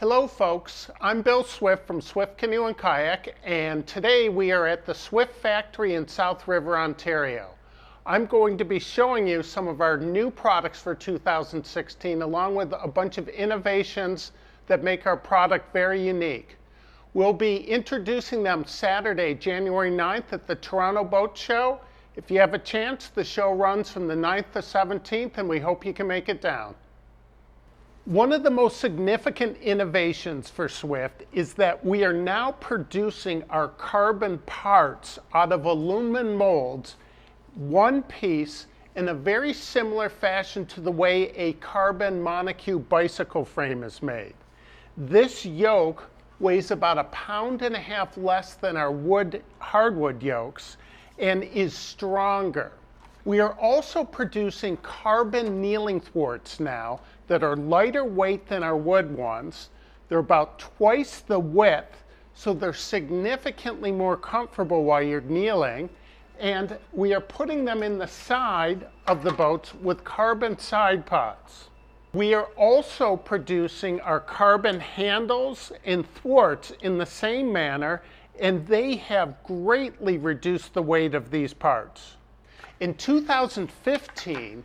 Hello folks, I'm Bill Swift from Swift Canoe and Kayak, and today we are at the Swift factory in South River, Ontario. I'm going to be showing you some of our new products for 2016 along with a bunch of innovations that make our product very unique. We'll be introducing them Saturday, January 9th at the Toronto Boat Show. If you have a chance, the show runs from the 9th to 17th and we hope you can make it down. One of the most significant innovations for Swift is that we are now producing our carbon parts out of aluminum molds, one piece, in a very similar fashion to the way a carbon monocube bicycle frame is made. This yoke weighs about 1.5 pounds less than our hardwood yokes and is stronger. We are also producing carbon kneeling thwarts now that are lighter weight than our wood ones. They're about twice the width, so they're significantly more comfortable while you're kneeling. And we are putting them in the side of the boats with carbon side pods. We are also producing our carbon handles and thwarts in the same manner, and they have greatly reduced the weight of these parts. In 2015,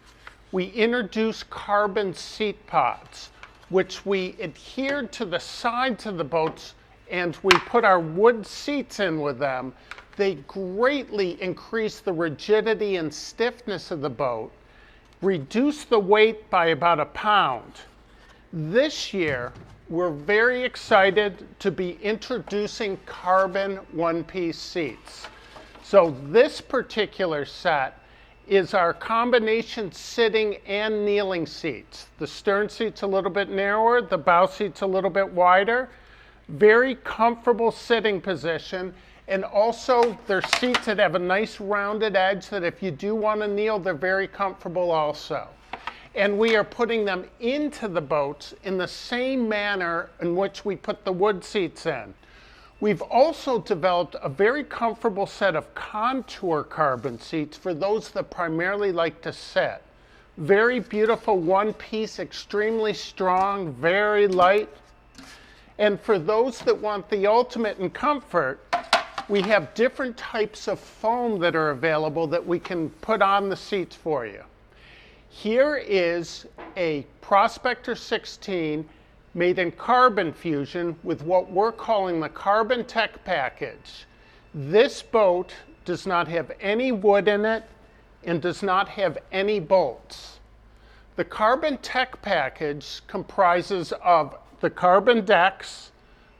we introduced carbon seat pods, which we adhered to the sides of the boats and we put our wood seats in with them. They greatly increase the rigidity and stiffness of the boat, reduce the weight by about 1 pound. This year, we're very excited to be introducing carbon one-piece seats. So this particular set is our combination sitting and kneeling seats. The stern seat's a little bit narrower, the bow seat's a little bit wider. Very comfortable sitting position, and also they're seats that have a nice rounded edge that if you do want to kneel, they're very comfortable also. And we are putting them into the boats in the same manner in which we put the wood seats in. We've also developed a very comfortable set of contour carbon seats for those that primarily like to sit. Very beautiful one piece, extremely strong, very light. And for those that want the ultimate in comfort, we have different types of foam that are available that we can put on the seats for you. Here is a Prospector 16 made in Carbon Fusion with what we're calling the Carbon Tech package. This boat does not have any wood in it and does not have any bolts. The Carbon Tech package comprises of the carbon decks,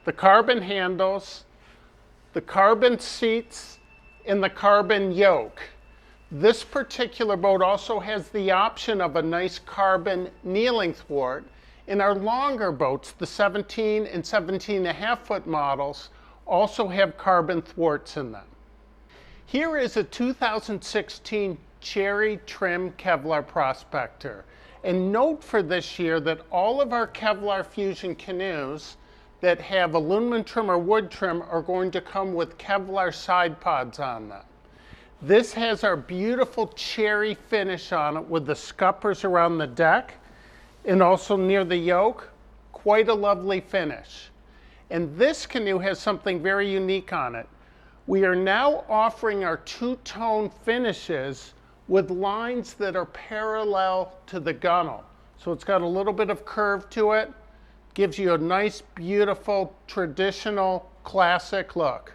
the carbon handles, the carbon seats, and the carbon yoke. This particular boat also has the option of a nice carbon kneeling thwart. In our longer boats, the 17 and 17.5 foot models also have carbon thwarts in them. Here is a 2016 Cherry Trim Kevlar Prospector. And note for this year that all of our Kevlar Fusion canoes that have aluminum trim or wood trim are going to come with Kevlar side pods on them. This has our beautiful cherry finish on it with the scuppers around the deck and also near the yoke. Quite a lovely finish. And this canoe has something very unique on it. We are now offering our two-tone finishes with lines that are parallel to the gunnel. So it's got a little bit of curve to it, gives you a nice, beautiful, traditional, classic look.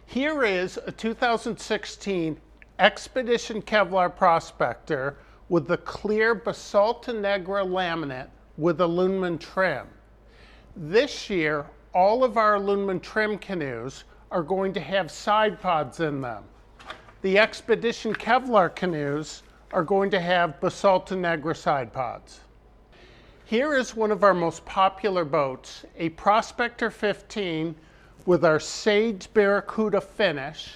Here is a 2016 Expedition Kevlar Prospector with the clear Basalt Negra laminate with aluminum trim. This year, all of our aluminum trim canoes are going to have side pods in them. The Expedition Kevlar canoes are going to have Basalt Negra side pods. Here is one of our most popular boats, a Prospector 15 with our Sage Barracuda finish,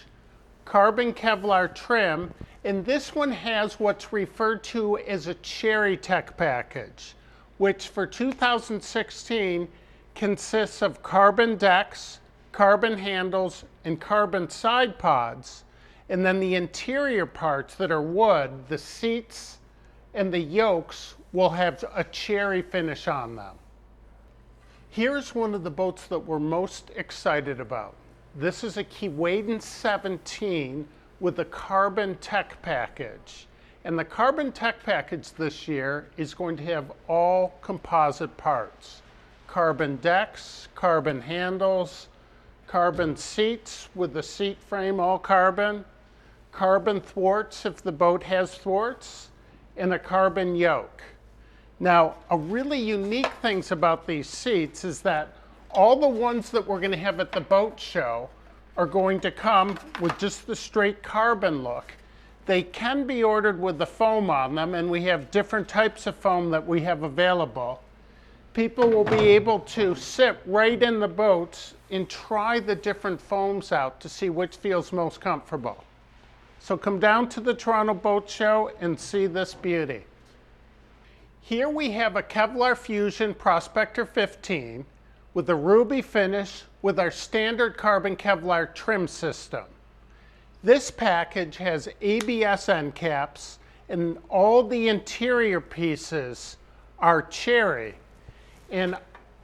carbon Kevlar trim, and this one has what's referred to as a Cherry Tech package, which for 2016 consists of carbon decks, carbon handles, and carbon side pods, and then the interior parts that are wood, the seats and the yokes, will have a cherry finish on them. Here's one of the boats that we're most excited about. This is a Keewaydin 17 with a carbon tech package. And the carbon tech package this year is going to have all composite parts. Carbon decks, carbon handles, carbon seats with the seat frame all carbon, carbon thwarts if the boat has thwarts, and a carbon yoke. Now, a really unique thing about these seats is that all the ones that we're going to have at the boat show are going to come with just the straight carbon look. They can be ordered with the foam on them, and we have different types of foam that we have available. People will be able to sit right in the boats and try the different foams out to see which feels most comfortable. So come down to the Toronto Boat Show and see this beauty. Here we have a Kevlar Fusion Prospector 15 with a ruby finish with our standard carbon Kevlar trim system. This package has ABS end caps, and all the interior pieces are cherry. And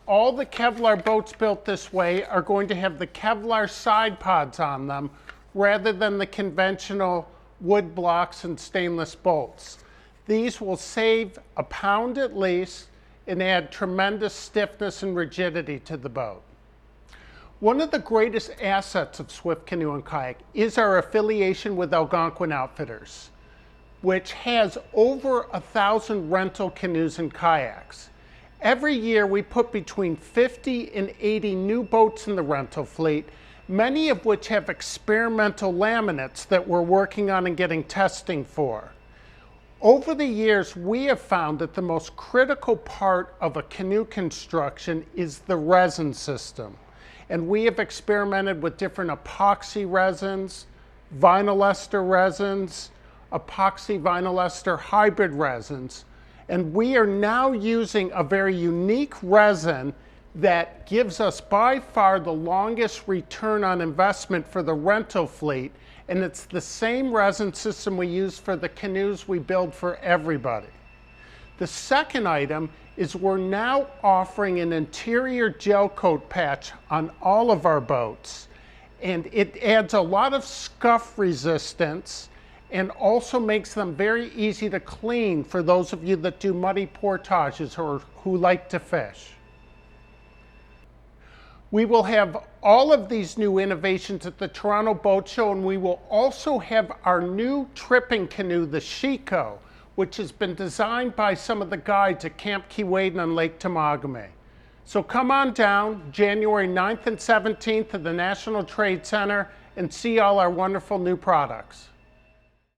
all the Kevlar boats built this way are going to have the Kevlar side pods on them rather than the conventional wood blocks and stainless bolts. These will save a pound at least and add tremendous stiffness and rigidity to the boat. One of the greatest assets of Swift Canoe and Kayak is our affiliation with Algonquin Outfitters, which has over 1,000 rental canoes and kayaks. Every year we put between 50 and 80 new boats in the rental fleet, many of which have experimental laminates that we're working on and getting testing for. Over the years, we have found that the most critical part of a canoe construction is the resin system. And we have experimented with different epoxy resins, vinyl ester resins, epoxy vinyl ester hybrid resins. And we are now using a very unique resin that gives us by far the longest return on investment for the rental fleet. And it's the same resin system we use for the canoes we build for everybody. The second item is we're now offering an interior gel coat patch on all of our boats. And it adds a lot of scuff resistance and also makes them very easy to clean for those of you that do muddy portages or who like to fish. We will have all of these new innovations at the Toronto Boat Show, and we will also have our new tripping canoe, the Chico, which has been designed by some of the guides at Camp Keewaydin on Lake Temagami. So come on down January 9th and 17th to the National Trade Center and see all our wonderful new products.